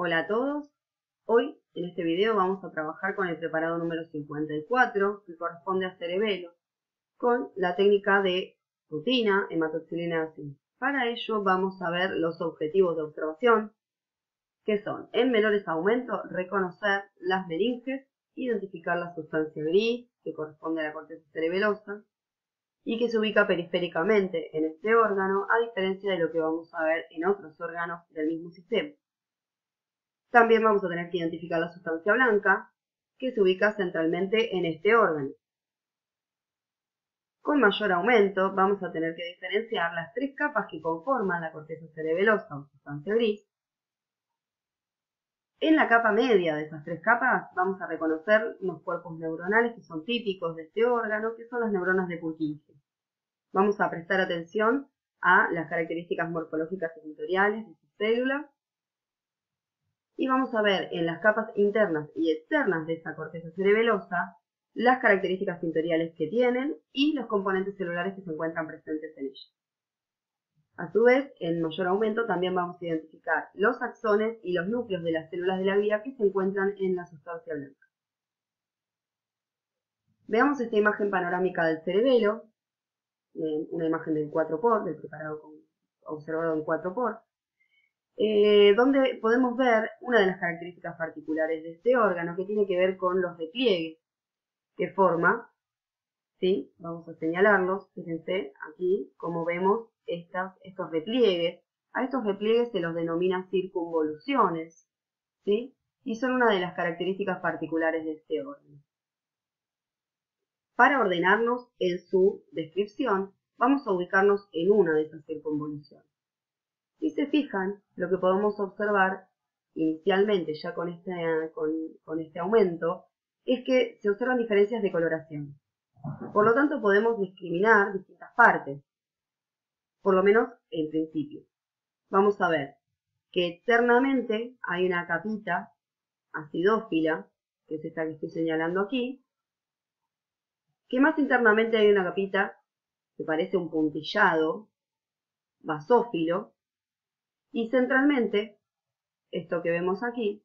Hola a todos, hoy en este video vamos a trabajar con el preparado número 54 que corresponde a cerebelo con la técnica de rutina hematoxilina ácida. Para ello vamos a ver los objetivos de observación que son en menores aumentos reconocer las meninges, identificar la sustancia gris que corresponde a la corteza cerebelosa y que se ubica periféricamente en este órgano a diferencia de lo que vamos a ver en otros órganos del mismo sistema. También vamos a tener que identificar la sustancia blanca, que se ubica centralmente en este órgano. Con mayor aumento vamos a tener que diferenciar las tres capas que conforman la corteza cerebelosa o sustancia gris. En la capa media de esas tres capas vamos a reconocer unos cuerpos neuronales que son típicos de este órgano, que son las neuronas de Purkinje. Vamos a prestar atención a las características morfológicas y vectoriales de sus células. Y vamos a ver en las capas internas y externas de esta corteza cerebelosa las características pintoriales que tienen y los componentes celulares que se encuentran presentes en ella. A su vez, en mayor aumento también vamos a identificar los axones y los núcleos de las células de la vía que se encuentran en la sustancia blanca. Veamos esta imagen panorámica del cerebelo, una imagen del 4x, del preparado observado en 4x. Donde podemos ver una de las características particulares de este órgano que tiene que ver con los repliegues que forma, ¿sí? Vamos a señalarlos, fíjense aquí como vemos estos repliegues. A estos repliegues se los denomina circunvoluciones, ¿sí? Y son una de las características particulares de este órgano. Para ordenarnos en su descripción, vamos a ubicarnos en una de esas circunvoluciones. Si se fijan, lo que podemos observar inicialmente ya con este aumento es que se observan diferencias de coloración. Por lo tanto podemos discriminar distintas partes, por lo menos en principio. Vamos a ver que externamente hay una capita acidófila, que es esta que estoy señalando aquí, que más internamente hay una capita que parece un puntillado basófilo, y centralmente, esto que vemos aquí,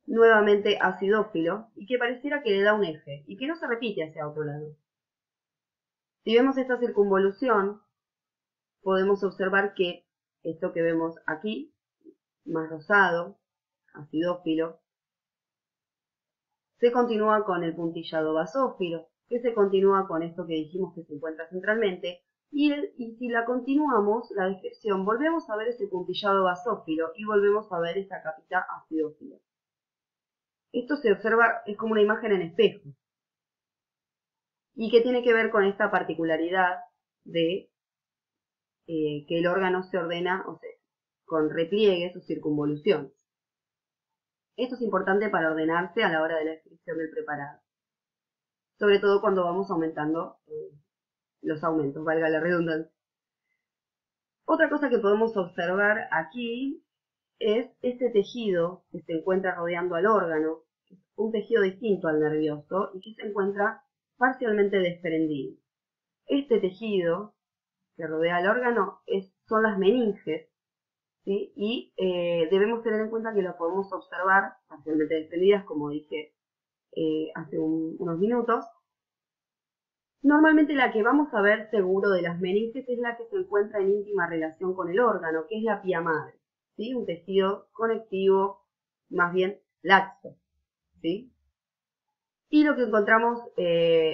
nuevamente acidófilo, y que pareciera que le da un eje, y que no se repite hacia otro lado. Si vemos esta circunvolución, podemos observar que esto que vemos aquí, más rosado, acidófilo, se continúa con el puntillado basófilo, que se continúa con esto que dijimos que se encuentra centralmente, y si la continuamos, la descripción, volvemos a ver ese puntillado basófilo y volvemos a ver esta capita acidófila. Esto se observa, es como una imagen en espejo. Y que tiene que ver con esta particularidad de que el órgano se ordena, o sea, con repliegues o circunvoluciones. Esto es importante para ordenarse a la hora de la descripción del preparado. Sobre todo cuando vamos aumentando los aumentos, valga la redundancia. Otra cosa que podemos observar aquí es este tejido que se encuentra rodeando al órgano, que es un tejido distinto al nervioso y que se encuentra parcialmente desprendido. Este tejido que rodea al órgano son las meninges, ¿sí? Y debemos tener en cuenta que lo podemos observar parcialmente desprendidas, como dije hace unos minutos. Normalmente la que vamos a ver seguro de las meninges es la que se encuentra en íntima relación con el órgano, que es la pía madre, ¿sí? Un tejido conectivo, más bien laxo, ¿sí? Y lo que encontramos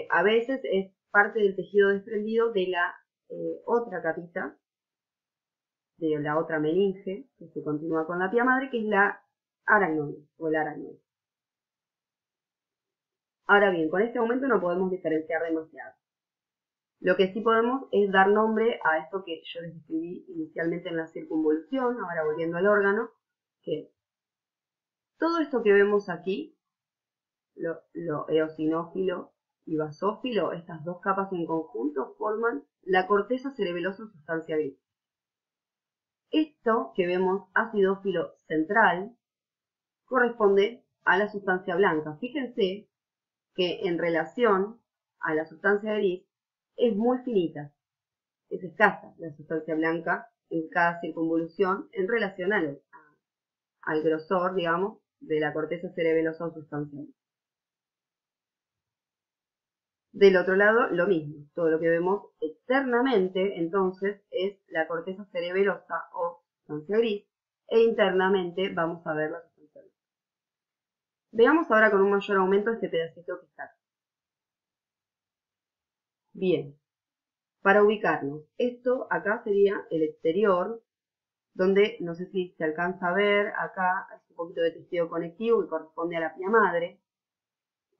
a veces es parte del tejido desprendido de la otra capita, de la otra meninge, que se continúa con la pía madre, que es la aracnoide o el aracnoide. Ahora bien, con este aumento no podemos diferenciar demasiado. Lo que sí podemos es dar nombre a esto que yo les describí inicialmente en la circunvolución, ahora volviendo al órgano, que todo esto que vemos aquí, lo eosinófilo y basófilo, estas dos capas en conjunto forman la corteza cerebelosa sustancia gris. Esto que vemos acidófilo central corresponde a la sustancia blanca. Fíjense que en relación a la sustancia gris es muy finita, es escasa la sustancia blanca en cada circunvolución en relación al grosor, digamos, de la corteza cerebelosa o sustancial. Del otro lado, lo mismo. Todo lo que vemos externamente, entonces, es la corteza cerebelosa o sustancia gris, e internamente vamos a ver la sustancia gris. Veamos ahora con un mayor aumento este pedacito que está acá. Bien, para ubicarnos, esto acá sería el exterior, donde no sé si se alcanza a ver, acá hay un poquito de tejido conectivo que corresponde a la pía madre,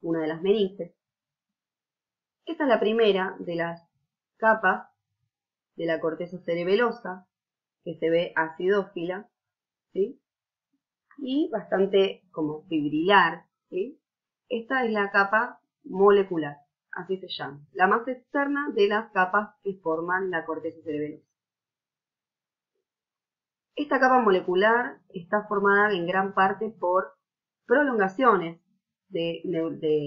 una de las meninges. Esta es la primera de las capas de la corteza cerebelosa, que se ve acidófila, ¿sí? Y bastante como fibrilar, ¿sí? Esta es la capa molecular, así se llama, la más externa de las capas que forman la corteza cerebelosa. Esta capa molecular está formada en gran parte por prolongaciones de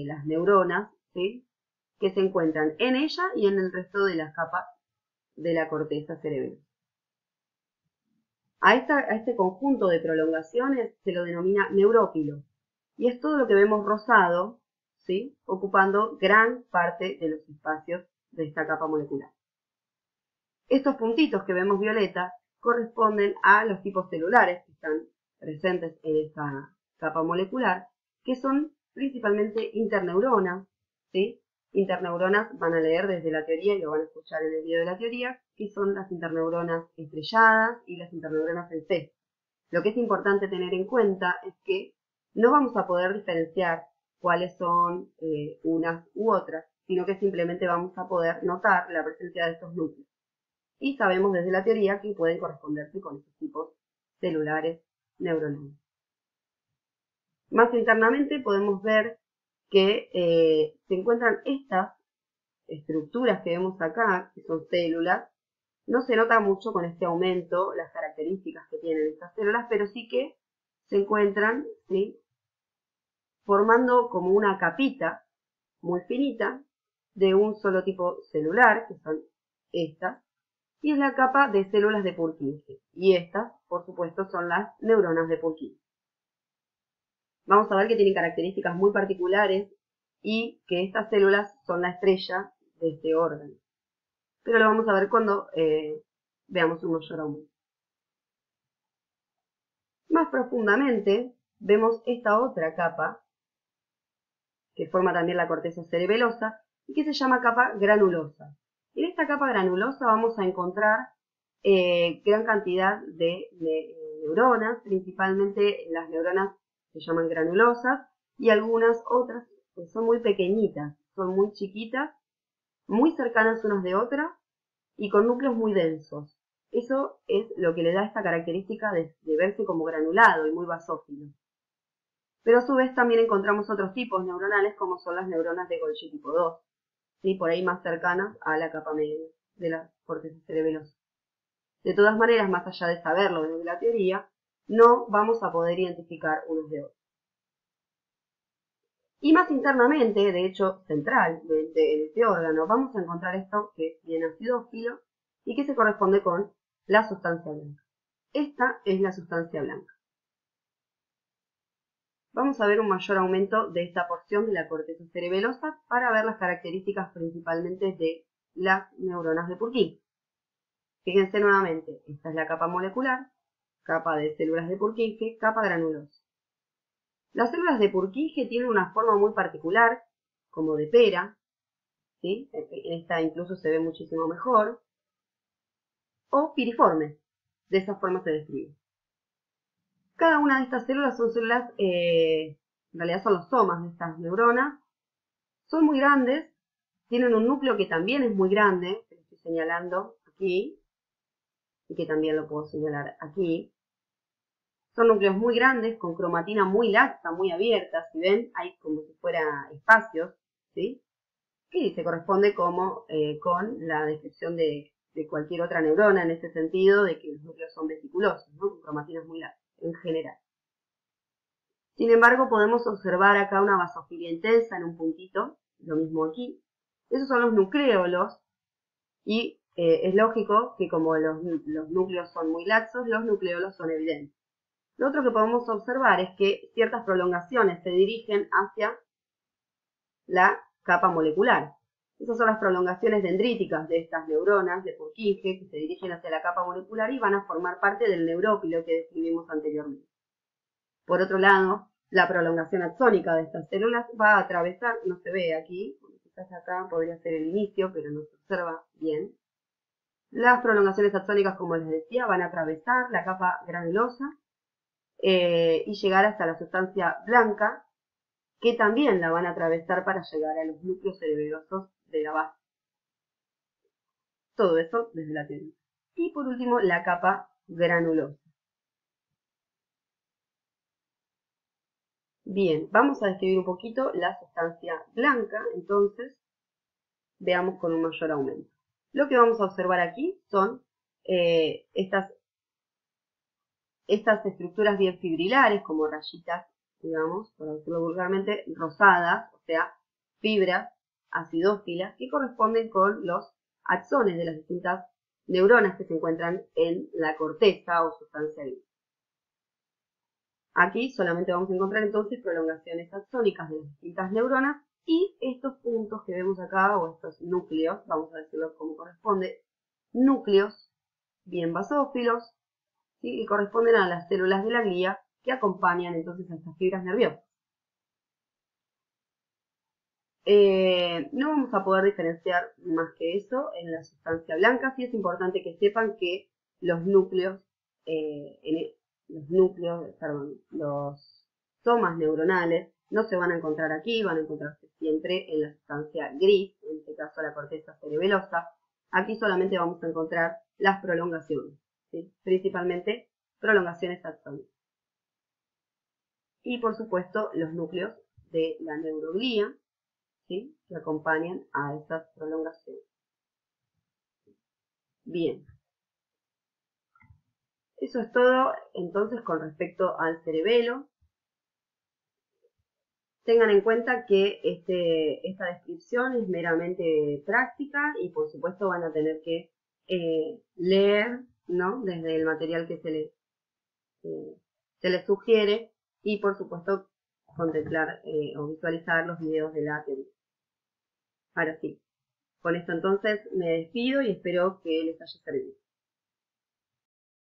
las neuronas, ¿sí? Que se encuentran en ella y en el resto de las capas de la corteza cerebral. A este conjunto de prolongaciones se lo denomina neurópilo, y es todo lo que vemos rosado, ¿sí? Ocupando gran parte de los espacios de esta capa molecular. Estos puntitos que vemos violeta corresponden a los tipos celulares que están presentes en esta capa molecular, que son principalmente interneuronas, ¿sí? Interneuronas van a leer desde la teoría y lo van a escuchar en el video de la teoría, que son las interneuronas estrelladas y las interneuronas en C. Lo que es importante tener en cuenta es que no vamos a poder diferenciar cuáles son unas u otras, sino que simplemente vamos a poder notar la presencia de estos núcleos. Y sabemos desde la teoría que pueden corresponderse con estos tipos celulares neuronales. Más internamente podemos ver que se encuentran estas estructuras que vemos acá, que son células. No se nota mucho con este aumento las características que tienen estas células, pero sí que se encuentran, ¿sí? Formando como una capita muy finita de un solo tipo celular, que son estas, y es la capa de células de Purkinje. Y estas, por supuesto, son las neuronas de Purkinje. Vamos a ver que tienen características muy particulares y que estas células son la estrella de este órgano. Pero lo vamos a ver cuando veamos un mayor aumento. Más profundamente, vemos esta otra capa, que forma también la corteza cerebelosa, y que se llama capa granulosa. En esta capa granulosa vamos a encontrar gran cantidad de neuronas, principalmente las neuronas se llaman granulosas, y algunas otras pues son muy pequeñitas, son muy chiquitas, muy cercanas unas de otras, y con núcleos muy densos. Eso es lo que le da esta característica de verse como granulado y muy basófilo. Pero a su vez también encontramos otros tipos neuronales como son las neuronas de Golgi tipo 2, ¿sí? Por ahí más cercanas a la capa media de la corteza cerebelosa. De todas maneras, más allá de saberlo desde la teoría, no vamos a poder identificar unos de otros. Y más internamente, de hecho centralmente en este órgano, vamos a encontrar esto que es bien acidófilo y que se corresponde con la sustancia blanca. Esta es la sustancia blanca. Vamos a ver un mayor aumento de esta porción de la corteza cerebelosa para ver las características principalmente de las neuronas de Purkinje. Fíjense nuevamente, esta es la capa molecular, capa de células de Purkinje, capa granulosa. Las células de Purkinje tienen una forma muy particular, como de pera, ¿sí? En esta incluso se ve muchísimo mejor, o piriforme, de esa forma se describe. Cada una de estas células son células, en realidad son los somas de estas neuronas, son muy grandes, tienen un núcleo que también es muy grande, que lo estoy señalando aquí, y que también lo puedo señalar aquí. Son núcleos muy grandes, con cromatina muy laxa, muy abierta, si ven, hay como si fuera espacios, ¿sí? Que se corresponde como con la descripción de cualquier otra neurona en este sentido, de que los núcleos son vesiculosos, ¿no? Con cromatinas muy laxas, en general. Sin embargo, podemos observar acá una basofilia intensa en un puntito, lo mismo aquí. Esos son los nucleolos, y es lógico que como los núcleos son muy laxos, los nucleolos son evidentes. Lo otro que podemos observar es que ciertas prolongaciones se dirigen hacia la capa molecular. Esas son las prolongaciones dendríticas de estas neuronas de Purkinje que se dirigen hacia la capa molecular y van a formar parte del neurópilo que describimos anteriormente. Por otro lado, la prolongación axónica de estas células va a atravesar, no se ve aquí, quizás acá podría ser el inicio, pero no se observa bien. Las prolongaciones axónicas, como les decía, van a atravesar la capa granulosa y llegar hasta la sustancia blanca, que también la van a atravesar para llegar a los núcleos cerebelosos de la base. Todo eso desde la teoría. Y por último, la capa granulosa. Bien, vamos a describir un poquito la sustancia blanca, entonces veamos con un mayor aumento. Lo que vamos a observar aquí son estas estructuras bien fibrilares, como rayitas, digamos, por decirlo vulgarmente, rosadas, o sea, fibras acidófilas, que corresponden con los axones de las distintas neuronas que se encuentran en la corteza o sustancia gris. Aquí solamente vamos a encontrar entonces prolongaciones axónicas de las distintas neuronas y estos puntos que vemos acá, o estos núcleos, vamos a decirlo como corresponde, núcleos bien basófilos, ¿sí? Que corresponden a las células de la glía que acompañan entonces a estas fibras nerviosas. No vamos a poder diferenciar más que eso en la sustancia blanca. Sí es importante que sepan que los núcleos, los somas neuronales no se van a encontrar aquí, van a encontrarse siempre en la sustancia gris, en este caso la corteza cerebelosa. Aquí solamente vamos a encontrar las prolongaciones, ¿sí? Principalmente prolongaciones axónicas. Y por supuesto los núcleos de la neuroglía, ¿sí? Que acompañan a estas prolongaciones. Bien. Eso es todo entonces con respecto al cerebelo. Tengan en cuenta que esta descripción es meramente práctica y por supuesto van a tener que leer, ¿no? Desde el material que se les sugiere y por supuesto contemplar o visualizar los videos de la teoría. Ahora sí, con esto entonces me despido y espero que les haya servido.